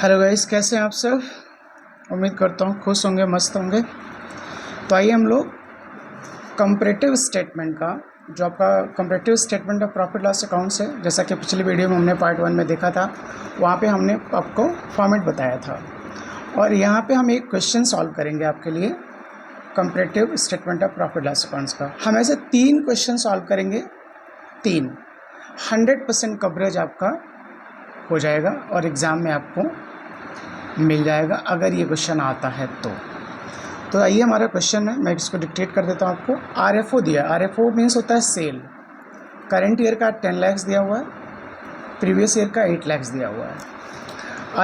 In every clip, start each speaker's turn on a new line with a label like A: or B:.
A: Hello guys, कैसे हैं आप सब। उम्मीद करता हूँ खुश होंगे, मस्त होंगे। तो आइए हम लोग कंपैरेटिव स्टेटमेंट का, जो आपका comparative statement of profit loss accounts है, जैसा कि पिछली वीडियो में हमने पार्ट 1 में देखा था, वहाँ पे हमने आपको फॉर्मेट बताया था। और यहाँ पे हम एक क्वेश्चन सॉल्व करेंगे आपके लिए comparative statement of profit loss accounts का। हम ऐसे 3 क्वेश्चन सॉल्व करेंगे। 100% कवरेज आपका हो जाएगा और एग्ज़ाम में आपको मिल जाएगा अगर ये क्वेश्चन आता है तो आइए हमारा क्वेश्चन है, मैं इसको डिक्टेट कर देता हूँ आपको। RFO दिया, RFO मीन्स होता है सेल। करंट ईयर का 10 लाख दिया हुआ है, प्रीवियस ईयर का 8 लाख दिया हुआ है।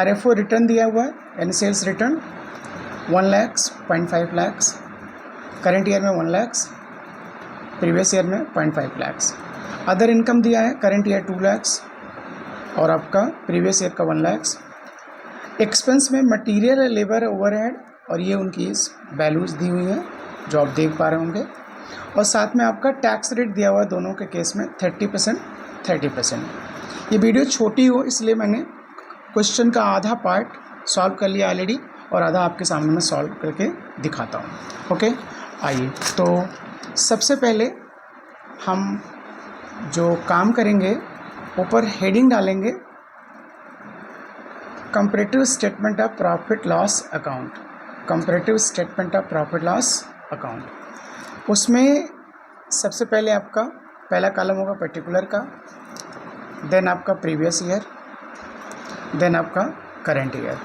A: RFO रिटर्न दिया हुआ है, यानी sales return 1 lakh, 0.5 lakh, current year में 1 लाख, प्रीवियस ईयर में 0.5 लाख। अदर इनकम दिया है, करंट ईयर 2 लाख और आपका प्रीवियस ईयर का 1 लाख। एक्सपेंस में मटेरियल, लेबर, ओवरहेड और ये उनकी वैल्यूज़ दी हुई हैं जो आप देख पा रहे होंगे। और साथ में आपका टैक्स रेट दिया हुआ है दोनों के केस में 30%। ये वीडियो छोटी हो इसलिए मैंने क्वेश्चन का आधा पार्ट सॉल्व कर लिया ऑलरेडी और आधा आपके सामने मैं सॉल्व करके दिखाता हूँ। ओके, आइए तो सबसे पहले हम जो काम करेंगे, ऊपर हेडिंग डालेंगे comparative statement of profit loss account. Comparative statement of profit loss account, उसमें सबसे पहले आपका पहला कॉलम होगा पर्टिकुलर का, देन आपका प्रीवियस ईयर, देन आपका करंट ईयर,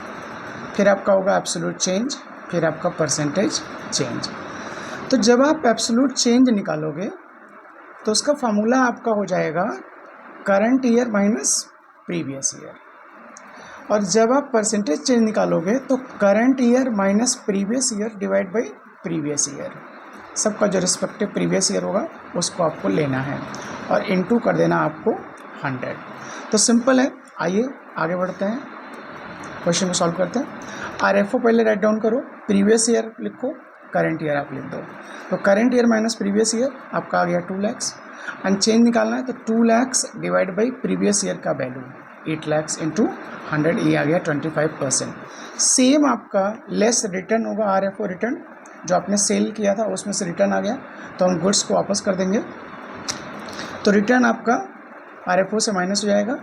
A: फिर आपका होगा एब्सोल्यूट चेंज, फिर आपका परसेंटेज चेंज। तो जब आप एब्सोल्यूट चेंज निकालोगे तो उसका फार्मूला आपका हो जाएगा current year minus previous year. और जब आप परसेंटेज चेंज निकालोगे तो current year minus previous year divide by previous year. सबका जो रिस्पेक्टिव प्रीवियस ईयर होगा उसको आपको लेना है और इनटू कर देना आपको 100। तो सिंपल है, आइए आगे बढ़ते हैं, क्वेश्चन को सॉल्व करते हैं। RFO पहले राइट डाउन करो, प्रीवियस ईयर लिखो, करंट ईयर आप लिख दो। तो current year minus previous year आपका आ गया 2 लाख। एंड चेंज निकालना है तो 2 lakh divide by previous year का वैल्यू 8 लाख इंटू 100, ये आ गया 25%। सेम आपका लेस रिटर्न होगा, RFO रिटर्न जो आपने सेल किया था उसमें से रिटर्न आ गया तो हम गुड्स को वापस कर देंगे। तो रिटर्न आपका RFO से माइनस हो जाएगा।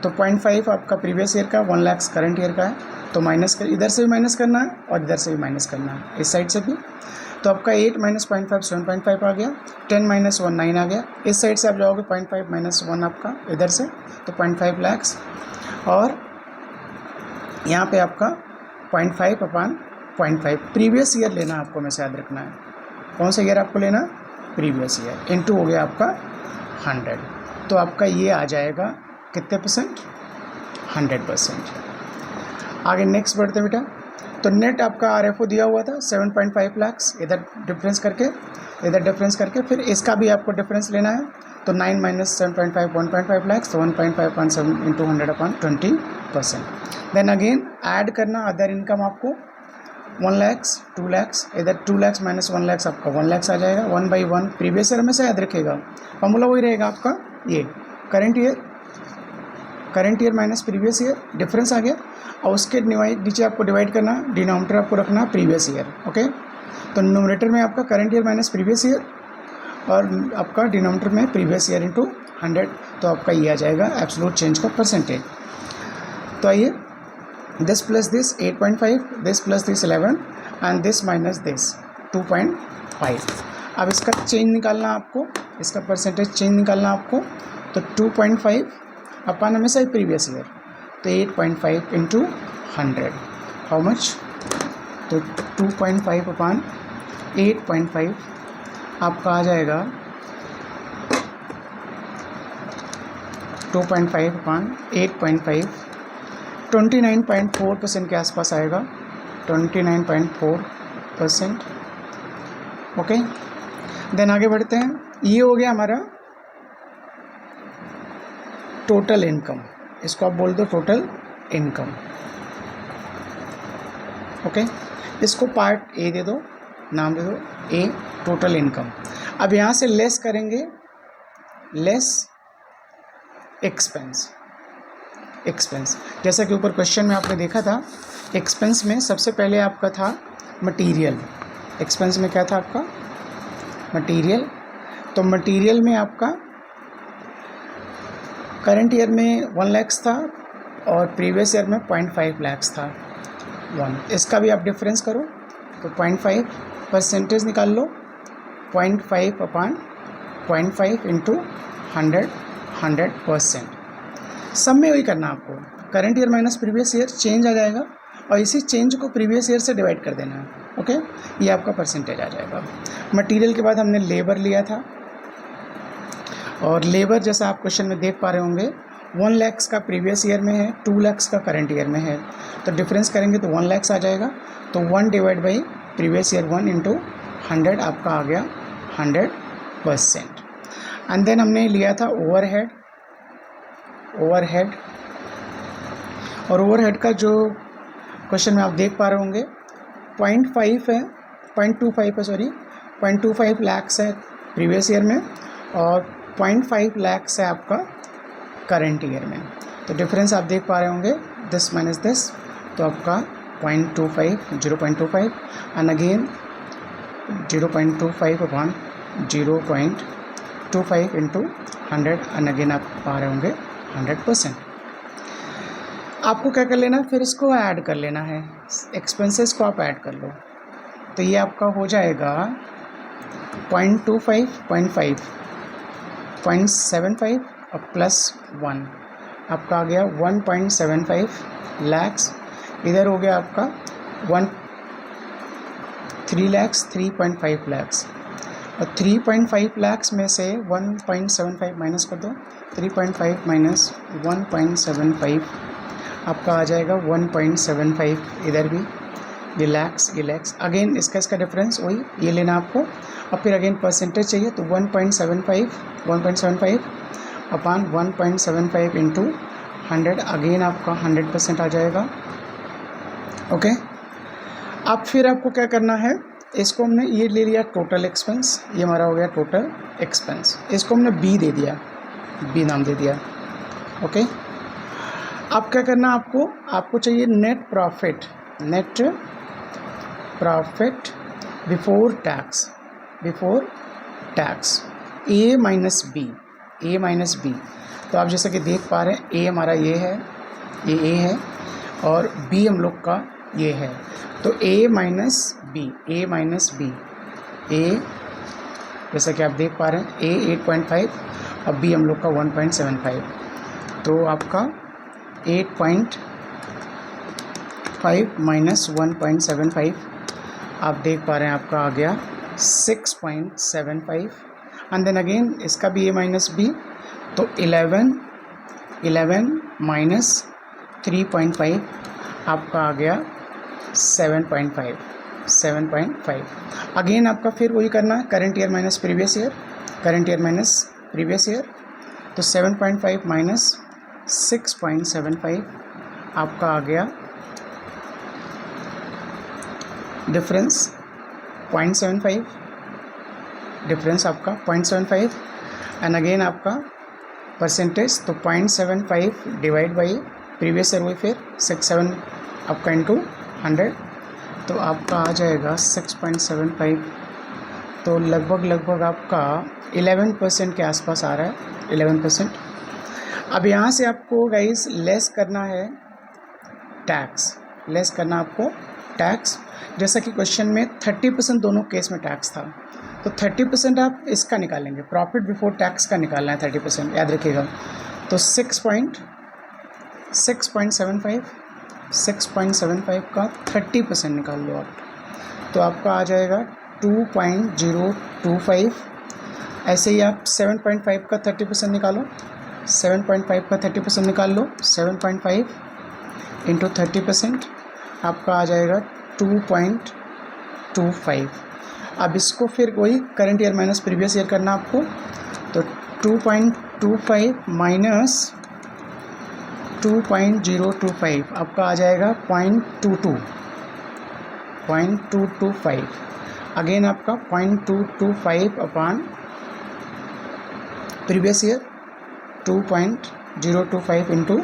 A: तो 0.5 आपका प्रीवियस ईयर का, 1 लाख करंट ईयर का है, तो माइनस कर, इधर से भी माइनस करना है और इधर से भी माइनस करना है, इस साइड से भी। तो आपका 8 माइनस 0.5 7.5 आ गया, 10 माइनस 1 9 आ गया। इस साइड से आप जाओगे 0.5 माइनस 1 आपका इधर से, तो 0.5 लाख। और यहाँ पे आपका 0.5 अपॉन 0.5 प्रीवियस ईयर लेना आपको, में से याद रखना है कौन सा ईयर आपको लेना, प्रीवियस ईयर, इनटू हो गया आपका 100। तो आपका ये आ जाएगा कितने परसेंट, 100%। आगे नेक्स्ट बढ़ते हैं बेटा। तो नेट आपका RFO दिया हुआ था 7.5 लाख, इधर डिफरेंस करके फिर इसका भी आपको डिफरेंस लेना है। तो 9 माइनस 7.5 1.5 लाख, तो 1.5 upon 7 into 100 upon 20%। Then again add करना अदर इनकम आपको 1 लाख 2 लाख, इधर 2 लाख माइनस 1 लाख आपका 1 लाख आ जाएगा। 1/1 प्रीवियस ईयर में से याद रखिएगा, फॉर्मूला वही रहेगा आपका, ये current year minus previous year, difference आ गया। और उसके नीचे आपको डिवाइड करना, डिनोमिनेटर आपको रखना प्रीवियस ईयर। ओके, तो न्यूमरेटर में आपका current year minus previous year और आपका डिनोमिनेटर में प्रीवियस ईयर इंटू 100। तो आपका ये आ जाएगा एब्सोल्यूट चेंज का परसेंटेज। तो आइए, this plus this 8.5, this plus this 11 and this minus this 2.5। अब इसका चेंज निकालना आपको, इसका परसेंटेज चेंज निकालना आपको। तो 2.5 अपन हमेशा ही प्रीवियस ईयर, तो 8.5 इंटू 100 हाउ मच, तो 2.5 अपॉन 8.5 आपका आ जाएगा 2.5 अपॉन 8.5 29.4% के आसपास आएगा, 29.4%। ओके, देन आगे बढ़ते हैं। ये हो गया हमारा टोटल इनकम, इसको आप बोल दो टोटल इनकम। ओके, इसको पार्ट ए दे दो, नाम दे दो ए, टोटल इनकम। अब यहाँ से लेस करेंगे, लेस एक्सपेंस, एक्सपेंस। जैसा कि ऊपर क्वेश्चन में आपने देखा था, एक्सपेंस में सबसे पहले आपका था मटेरियल। एक्सपेंस में क्या था आपका? मटेरियल। तो मटेरियल में आपका करंट ईयर में 1 लाख था और प्रीवियस ईयर में 0.5 लाख था 1। इसका भी आप डिफरेंस करो तो 0.5 परसेंटेज निकाल लो, 0.5 अपॉन 0.5 इंटू 100%। सब में वही करना आपको, current year minus previous year, change आ जाएगा और इसी चेंज को प्रीवियस ईयर से डिवाइड कर देना है। ओके, ये आपका परसेंटेज आ जाएगा। मटेरियल के बाद हमने लेबर लिया था और लेबर जैसा आप क्वेश्चन में देख पा रहे होंगे 1 लाख का प्रीवियस ईयर में है, 2 लाख का करंट ईयर में है, तो डिफरेंस करेंगे तो 1 लाख आ जाएगा। तो 1 divide by previous year 1 into 100 आपका आ गया 100%। एंड देन हमने लिया था ओवरहेड। और ओवरहेड का जो क्वेश्चन में आप देख पा रहे होंगे 0.25 है 0.25 लाख है प्रीवियस ईयर में और 0.5 लाख है आपका करंट ईयर में। तो डिफरेंस आप देख पा रहे होंगे, दिस माइनस दिस, तो आपका 0.25 and again 0.25 upon 0.25 into 100 and again आप पा रहे होंगे 100%। आपको क्या कर लेना है, फिर इसको ऐड कर लेना है, एक्सपेंसेस को आप ऐड कर लो। तो ये आपका हो जाएगा 0.25, 0.5, 0.75 और प्लस 1 आपका आ गया 1.75 लाख्स। इधर हो गया आपका 3 लाख्स, 3.5 लाख्स और 3.5 लाख्स में से 1.75 माइनस कर दो, 3.5 माइनस 1.75 आपका आ जाएगा 1.75। इधर भी ये लैक्स अगेन इसका डिफरेंस वही ये लेना आपको। और फिर अगेन परसेंटेज चाहिए तो 1.75 अपॉन 1.75 इंटू 100 अगेन आपका 100% आ जाएगा। ओके, अब फिर आपको क्या करना है, इसको हमने ये ले लिया टोटल एक्सपेंस, ये हमारा हो गया टोटल एक्सपेंस, इसको हमने बी दे दिया, बी नाम दे दिया। ओके, अब क्या करना आपको चाहिए नेट प्रॉफिट बिफोर टैक्स ए माइनस बी। तो आप जैसा कि देख पा रहे हैं ए हमारा ये है, ये ए है और बी हम लोग का ये है। तो ए माइनस बी, ए जैसा कि आप देख पा रहे हैं ए 8.5 और बी हम लोग का 1.75। तो आपका 8.5 माइनस 1.75 आप देख पा रहे हैं आपका आ गया 6.75 एंड देन अगेन इसका भी ए माइनस बी, तो 11 माइनस 3.5 आपका आ गया 7.5। अगेन आपका फिर वही करना है, current year minus previous year, तो 7.5 माइनस 6.75 आपका आ गया डिफरेंस 0.75, डिफरेंस आपका 0.75 एंड अगेन आपका परसेंटेज, तो 0.75 डिवाइड बाई प्रीवियस ईयर, वही फिर 6.7 आपका इंटू 100, तो आपका आ जाएगा 6.75। तो लगभग आपका 11% के आसपास आ रहा है, 11%। अब यहाँ से आपको गाइस लेस करना है टैक्स, जैसा कि क्वेश्चन में 30% दोनों केस में टैक्स था, तो 30% आप इसका निकालेंगे, प्रॉफिट बिफोर टैक्स का निकालना है 30%, याद रखिएगा। तो 6.75 का 30% निकाल लो आप, तो आपका आ जाएगा 2.025। ऐसे ही आप 7.5 का 30% निकालो, 7.5 का 30% निकाल लो, 7.5 इंटू 30% आपका आ जाएगा 2.25। अब इसको फिर वही current year minus previous year करना आपको, तो 2.25 माइनस 2.025 आपका आ जाएगा 0.225। अगेन आपका 0.225 upon previous year 2.025 into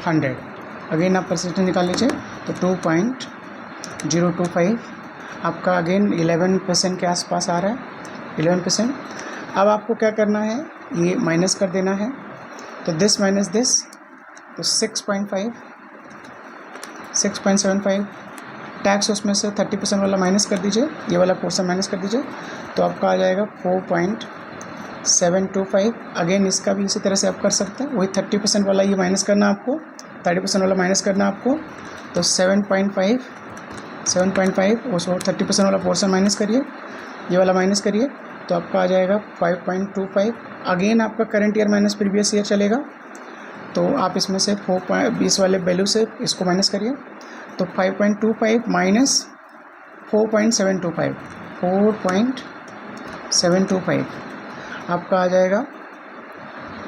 A: 100। Again आप परसेंटेज निकाल लीजिए तो 2.025 आपका अगेन 11% के आसपास आ रहा है, 11%। अब आपको क्या करना है, ये माइनस कर देना है, तो दिस माइनस दिस, तो 6.5, 6.75। टैक्स उसमें से 30% वाला माइनस कर दीजिए, ये वाला पोर्शन माइनस कर दीजिए, तो आपका आ जाएगा 4.725। अगेन इसका भी इसी तरह से आप कर सकते हैं, वही 30% वाला ये माइनस करना आपको, 30% वाला माइनस करना आपको, तो 7.5 उसको 30% वाला पोर्शन माइनस करिए, ये वाला माइनस करिए, तो आपका आ जाएगा 5.25। अगेन आपका current year minus previous year चलेगा, तो आप इसमें से 4.20 वाले वैल्यू से इसको माइनस करिए, तो 5.25 माइनस 4.725, 4.725 आपका आ जाएगा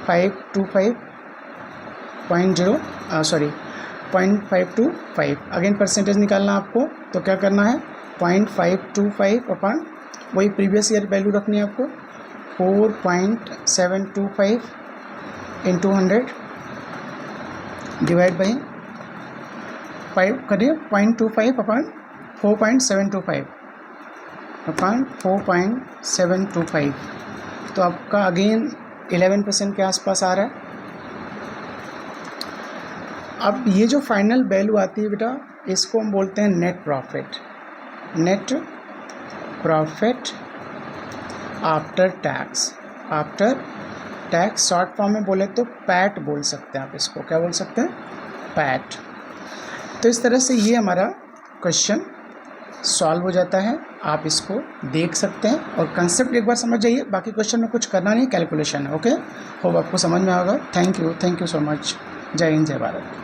A: 0.525। अगेन परसेंटेज निकालना आपको, तो क्या करना है, 0.525 अपन वही प्रीवियस ईयर वैल्यू रखनी है आपको, 4.725 इंटू 100 डिवाइड बाई 5 करिए, 0.25 अपन 4.725 अपन 4.725, तो आपका अगेन 11% के आसपास आ रहा है। अब ये जो फाइनल वैल्यू आती है बेटा, इसको हम बोलते हैं net profit, net profit after tax, after tax. Short form में बोले तो पैट बोल सकते हैं आप इसको, क्या बोल सकते हैं, पैट। तो इस तरह से ये हमारा क्वेश्चन सॉल्व हो जाता है, आप इसको देख सकते हैं और कंसेप्ट एक बार समझ जाइए, बाकी क्वेश्चन में कुछ करना नहीं, कैलकुलेशन है। ओके, होप आपको समझ में आएगा। Thank you so much. जय हिंद, जय भारत।